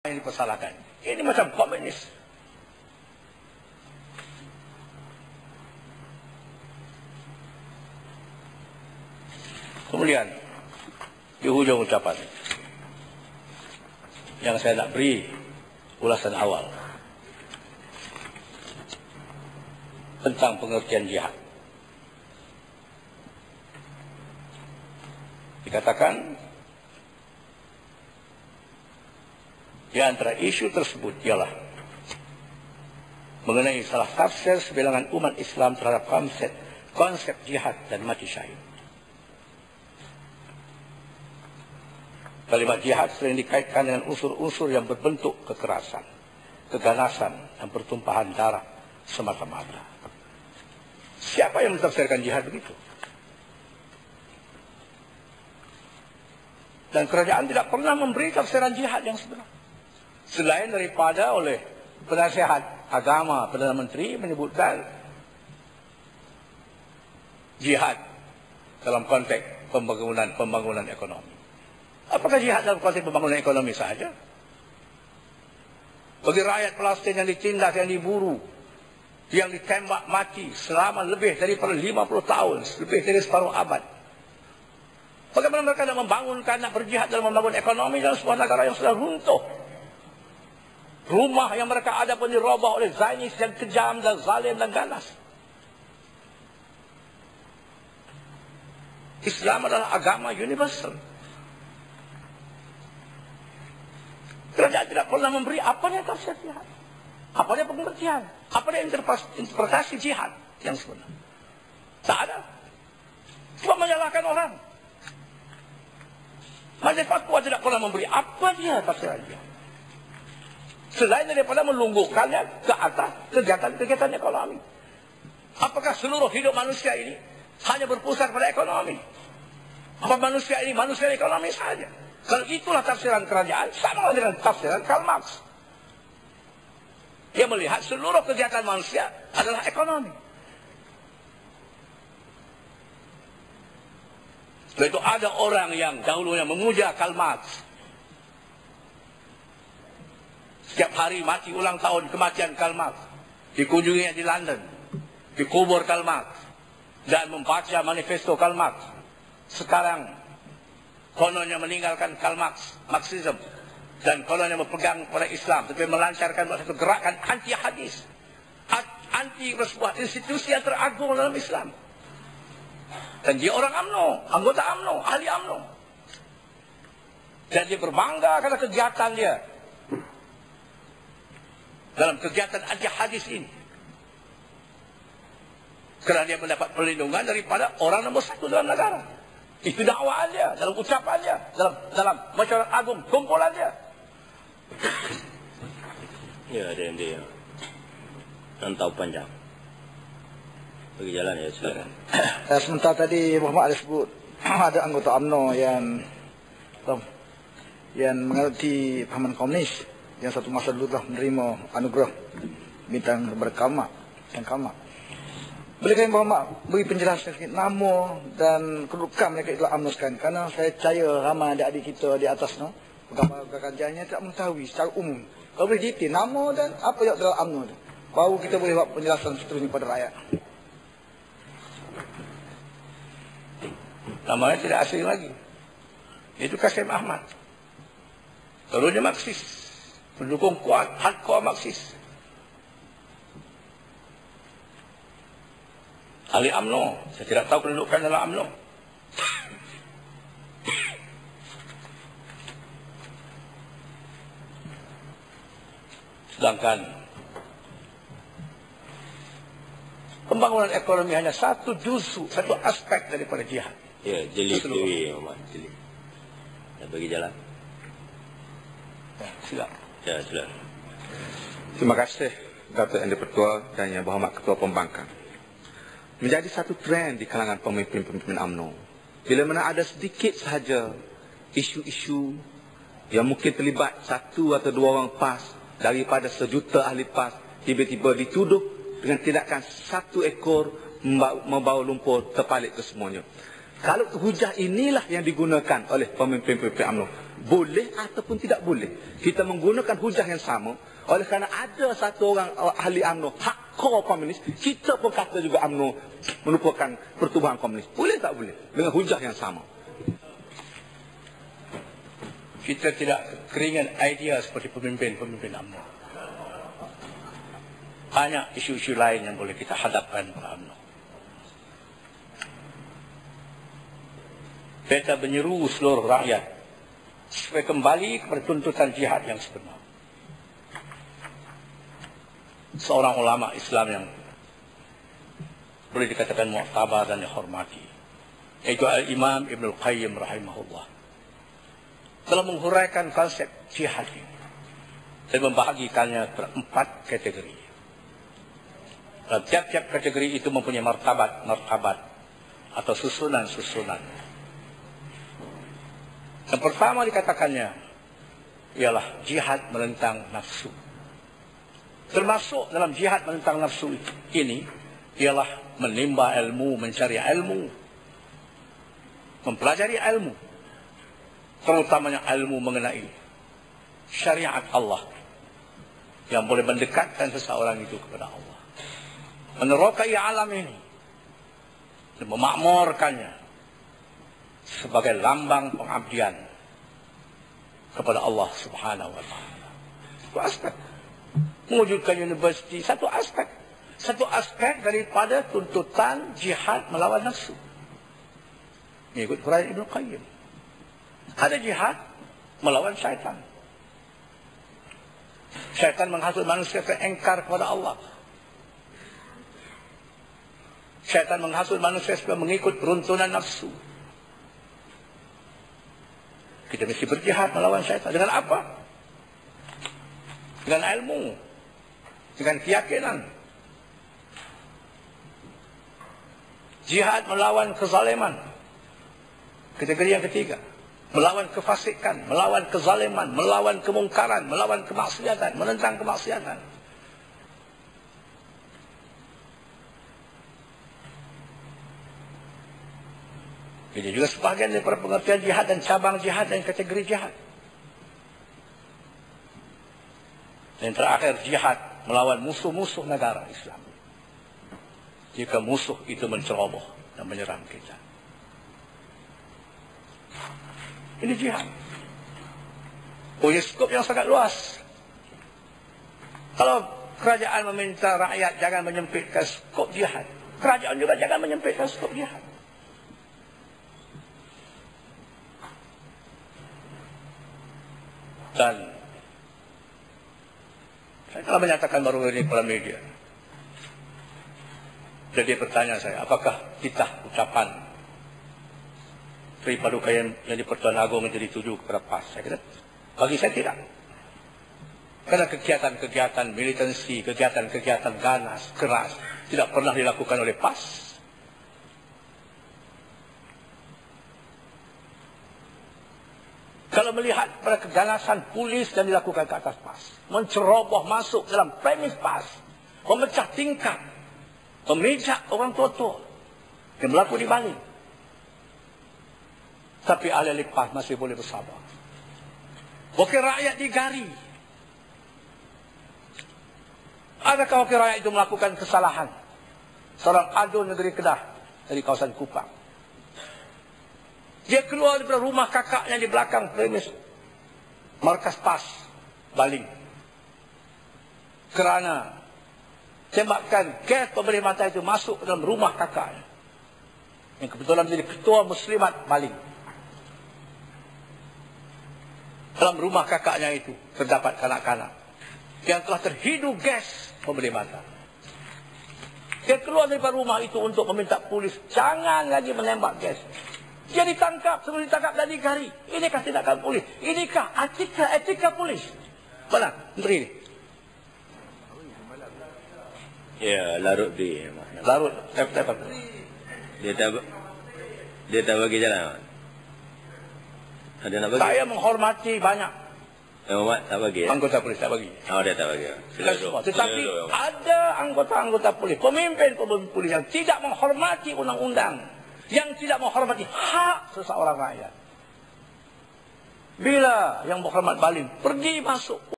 yang dipersalahkan. Ini macam komunis. Kemudian di hujung ucapan yang saya nak beri ulasan awal tentang pengertian jihad. Dikatakan di antara isu tersebut ialah mengenai salah tafsir sebilangan umat Islam terhadap konsep jihad dan mati syahid. Kalimat jihad sering dikaitkan dengan unsur-unsur yang berbentuk kekerasan, keganasan, dan pertumpahan darah semata-mata. Siapa yang mentafsirkan jihad begitu? Dan kerajaan tidak pernah memberi tafsiran jihad yang sebenar. Selain daripada oleh penasihat agama Perdana Menteri menyebutkan jihad dalam konteks pembangunan ekonomi. Apakah jihad dalam konteks pembangunan ekonomi saja? Bagi rakyat Palestin yang ditindas, yang diburu, yang ditembak mati selama lebih daripada 50 tahun, lebih dari separuh abad. Bagaimana mereka nak membangunkan, nak berjihad dalam membangun ekonomi dalam sebuah negara yang sudah runtuh? Rumah yang mereka ada pun dirubah oleh Zionis yang kejam dan zalim dan ganas. Islam adalah agama universal. Kerajaan tidak pernah memberi apa yang tafsir jihad, apa yang pengertian, apa yang interpretasi jihad yang sebenar. Tak ada. Cuma menyalahkan orang. Majelis Fatwa tidak pernah memberi apa dia tafsiran jihad, selain daripada melungguhkannya ke atas kegiatan-kegiatan ekonomi. Apakah seluruh hidup manusia ini hanya berpusat pada ekonomi? Apa manusia ini manusia ekonomi saja? Kalau itulah tafsiran kerajaan, sama dengan tafsiran Karl Marx. Dia melihat seluruh kegiatan manusia adalah ekonomi. Setelah itu ada orang yang dahulunya memuja Karl Marx. Setiap hari mati ulang tahun kematian Karl Marx, dikunjunginya di London, dikubur Karl Marx, dan membaca manifesto Karl Marx. Sekarang kononnya meninggalkan Karl Marx, Marxism, dan kononnya berpegang pada Islam, tapi melancarkan satu gerakan anti hadis, anti sebuah institusi yang teragung dalam Islam. Dan dia orang UMNO, anggota UMNO, ahli UMNO. Dan dia berbangga karena kegiatan dia dalam kegiatan anti hadis ini, kerana dia mendapat perlindungan daripada orang nombor satu dalam negara. Itu dakwaan dia, dalam ucapan dia, dalam masyarakat agung, kumpulan dia. Ya, ada yang dia rantau panjang. Bagi jalan ya, silakan. Sementara tadi Muhammad ada sebut ada anggota UMNO yang mengerti pahaman komunis, yang satu masa dulu telah menerima anugerah bintang berkalmak, yang kalmak. Bolehkah Muhammad beri penjelasan sedikit nama dan kedudukan mereka itulah UMNO sekarang? Kerana saya percaya ramai adik-adik kita di atas pegawai kerajaan tidak mengetahui secara umum. Kalau boleh detail nama dan apa yang dalam UMNO itu, baru kita boleh buat penjelasan seterusnya kepada rakyat. Namanya tidak asing lagi. Itu Qasim Ahmad. Dulunya Marxis, pendukung kuat, hardcore Marxis. Ahli UMNO, saya tidak tahu kedudukan dalam UMNO. Sedangkan pembangunan ekonomi hanya satu juz'u, satu aspek daripada jihad. Ya, jeli dewi, Muhammad, jeli. Ya, bagi jalan. Ya, silakan. Ya, silakan. Terima kasih Datuk Yang Di-Pertua dan Yang Berhormat Ketua Pembangkang. Menjadi satu trend di kalangan pemimpin-pemimpin UMNO. Bila mana ada sedikit sahaja isu-isu yang mungkin terlibat satu atau dua orang PAS daripada sejuta ahli PAS, tiba-tiba dituduh dengan tindakan satu ekor membawa lumpur terpalit ke semuanya. Kalau hujah inilah yang digunakan oleh pemimpin-pemimpin UMNO, boleh ataupun tidak boleh. Kita menggunakan hujah yang sama. Oleh kerana ada satu orang ahli UMNO hardcore komunis, kita pun kata juga UMNO merupakan pertubuhan komunis. Boleh tak boleh? Dengan hujah yang sama. Kita tidak keringan idea seperti pemimpin-pemimpin UMNO. Banyak isu-isu lain yang boleh kita hadapkan pada UMNO. Kita menyeru seluruh rakyat supaya kembali kepada tuntutan jihad yang sebenar. Seorang ulama Islam yang boleh dikatakan mu'tabar dan dihormati, yaitu Al-Imam Ibnul Qayyim rahimahullah, telah menghuraikan konsep jihad ini dan membahagikannya kepada 4 kategori. Dan tiap-tiap kategori itu mempunyai martabat atau susunan-susunan. Yang pertama dikatakannya ialah jihad menentang nafsu. Termasuk dalam jihad menentang nafsu ini ialah menimba ilmu, mencari ilmu, mempelajari ilmu, terutamanya ilmu mengenai syariat Allah yang boleh mendekatkan seseorang itu kepada Allah, menerokai alam ini dan memakmurkannya sebagai lambang pengabdian kepada Allah Subhanahu wa taala. Itu aspek mewujudkan universiti, satu aspek daripada tuntutan jihad melawan nafsu. Mengikut huraian Ibnu Qayyim, ada jihad melawan syaitan. Syaitan menghasut manusia terengkar kepada Allah. Syaitan menghasut manusia supaya mengikut peruntunan nafsu. Kita mesti berjihad melawan syaitan. Dengan apa? Dengan ilmu, dengan keyakinan. Jihad melawan kezaliman. Kategori yang ketiga, melawan kefasikan, melawan kezaliman, melawan kemungkaran, melawan kemaksiatan, menentang kemaksiatan. Ini juga sebahagian daripada pengertian jihad dan cabang jihad dan kategori jihad. Dan terakhir, jihad melawan musuh-musuh negara Islam. Jika musuh itu menceroboh dan menyerang kita. Ini jihad. Punya skop yang sangat luas. Kalau kerajaan meminta rakyat jangan menyempitkan skop jihad, kerajaan juga jangan menyempitkan skop jihad. Dan saya telah menyatakan baru ini kepada media. Jadi bertanya saya, apakah titah ucapan Sri Paduka yang di Pertuan Agong menjadi tuju kepada PAS? Saya kira, bagi saya tidak. Karena kegiatan-kegiatan militansi, kegiatan-kegiatan ganas, keras, tidak pernah dilakukan oleh PAS. Kalau melihat pada keganasan polis yang dilakukan ke atas PAS, menceroboh masuk dalam premis PAS, memecah tingkap, memijak orang tua-tua yang berlaku di Bali. Tapi ahli-ahli PAS masih boleh bersabar. Wakil rakyat digari. Adakah wakil rakyat itu melakukan kesalahan? Seorang adun negeri Kedah dari kawasan Kupang. Dia keluar dari rumah kakaknya di belakang premis markas PAS Baling. Kerana tembakan gas pemberi mata itu masuk ke dalam rumah kakaknya, yang kebetulan menjadi ketua muslimat Baling. Dalam rumah kakaknya itu terdapat kanak-kanak yang telah terhidu gas pemberi mata. Dia keluar dari rumah itu untuk meminta polis jangan lagi menembak gas. Dia ditangkap, sebelum ditangkap dan digari. Inikah tindakan polis? Inikah etika polis? Mana menteri ini? Ya, larut di. Larut, Dia tak bagi jalan. Ada nak bagi? Saya menghormati banyak Muhammad tak bagi. anggota polis, tak bagi. Oh, dia tak bagi. Tetapi ada anggota-anggota polis, pemimpin polis yang tidak menghormati undang-undang, yang tidak menghormati hak seseorang rakyat. Bila Yang Berhormat Balim pergi masuk